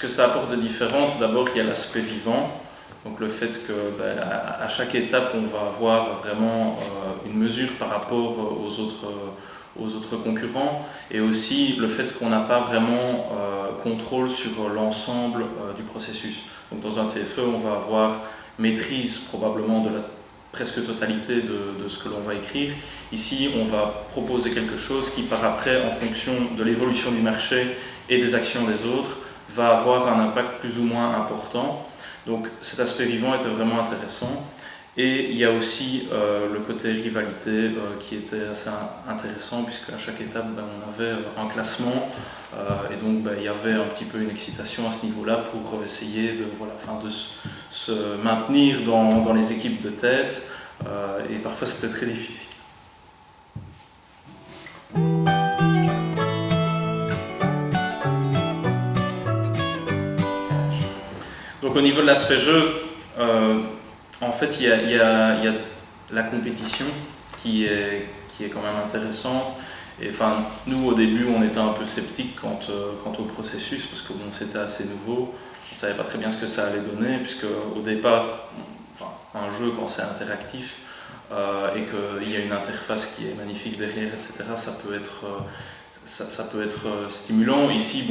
que ça apporte de différent? Tout d'abord, il y a l'aspect vivant. Donc le fait que à chaque étape, on va avoir vraiment une mesure par rapport aux autres concurrents, et aussi le fait qu'on n'a pas vraiment contrôle sur l'ensemble du processus. Donc dans un TFE, on va avoir maîtrise probablement de la presque totalité de ce que l'on va écrire. Ici, on va proposer quelque chose qui, par après, en fonction de l'évolution du marché et des actions des autres, va avoir un impact plus ou moins important. Donc cet aspect vivant était vraiment intéressant. Et il y a aussi le côté rivalité qui était assez intéressant, puisque à chaque étape, on avait un classement, et donc il y avait un petit peu une excitation à ce niveau-là pour essayer de se maintenir dans les équipes de tête, et parfois c'était très difficile. Donc au niveau de l'aspect jeu, en fait, il y a la compétition qui est quand même intéressante. Et enfin, nous, au début, on était un peu sceptiques quant au processus, parce que bon, c'était assez nouveau. On ne savait pas très bien ce que ça allait donner, puisque au départ, un jeu, quand c'est interactif, et qu'il y a une interface qui est magnifique derrière, etc., ça peut être stimulant. Ici,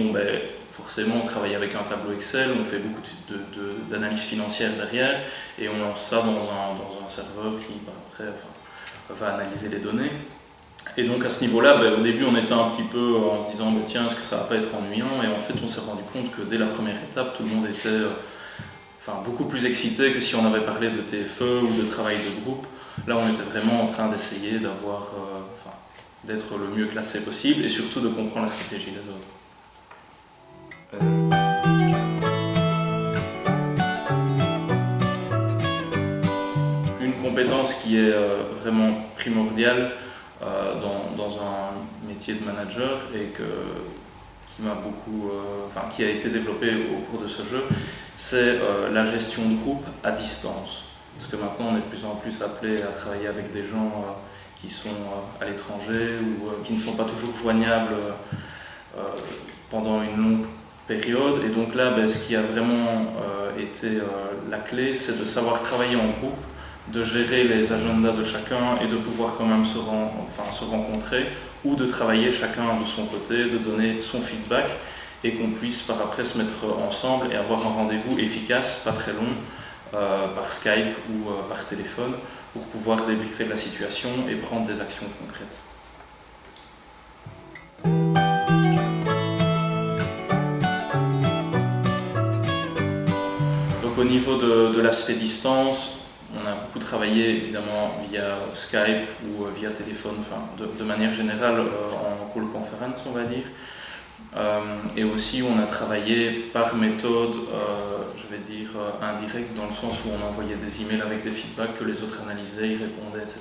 forcément, on travaille avec un tableau Excel, on fait beaucoup d'analyse financière derrière, et on lance ça dans un serveur qui, après, va analyser les données. Et donc à ce niveau-là, au début, on était un petit peu en se disant, tiens, est-ce que ça va pas être ennuyant? Et en fait, on s'est rendu compte que dès la première étape, tout le monde était beaucoup plus excité que si on avait parlé de TFE ou de travail de groupe. Là, on était vraiment en train d'essayer d'être le mieux classé possible, et surtout de comprendre la stratégie des autres. Une compétence qui est vraiment primordiale dans un métier de manager, et qui a été développée au cours de ce jeu, c'est la gestion de groupe à distance. Parce que maintenant, on est de plus en plus appelé à travailler avec des gens qui sont à l'étranger, ou qui ne sont pas toujours joignables pendant une longue période. Et donc là, ce qui a vraiment été la clé, c'est de savoir travailler en groupe, de gérer les agendas de chacun, et de pouvoir quand même se rencontrer, ou de travailler chacun de son côté, de donner son feedback, et qu'on puisse par après se mettre ensemble et avoir un rendez-vous efficace, pas très long, par Skype ou par téléphone, pour pouvoir débriefer de la situation et prendre des actions concrètes. Donc au niveau de l'aspect distance, on a beaucoup travaillé évidemment via Skype ou via téléphone, de manière générale en call conference, on va dire. Et aussi on a travaillé par méthode, indirecte, dans le sens où on envoyait des emails avec des feedbacks que les autres analysaient, y répondaient, etc.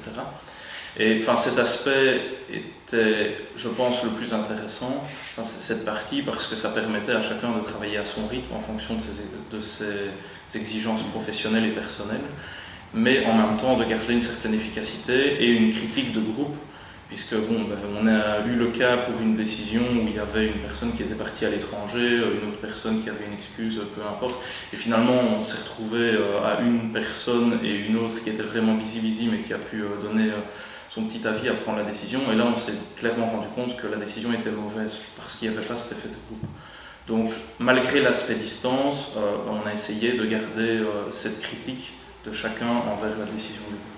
Et cet aspect était, je pense, le plus intéressant, cette partie, parce que ça permettait à chacun de travailler à son rythme en fonction de ses exigences professionnelles et personnelles, mais en même temps de garder une certaine efficacité et une critique de groupe, puisque on a eu le cas pour une décision où il y avait une personne qui était partie à l'étranger, une autre personne qui avait une excuse, peu importe, et finalement on s'est retrouvé à une personne et une autre qui était vraiment busy, mais qui a pu donner son petit avis à prendre la décision, et là on s'est clairement rendu compte que la décision était mauvaise, parce qu'il n'y avait pas cet effet de groupe. Donc malgré l'aspect distance, on a essayé de garder cette critique de chacun envers la décision du groupe.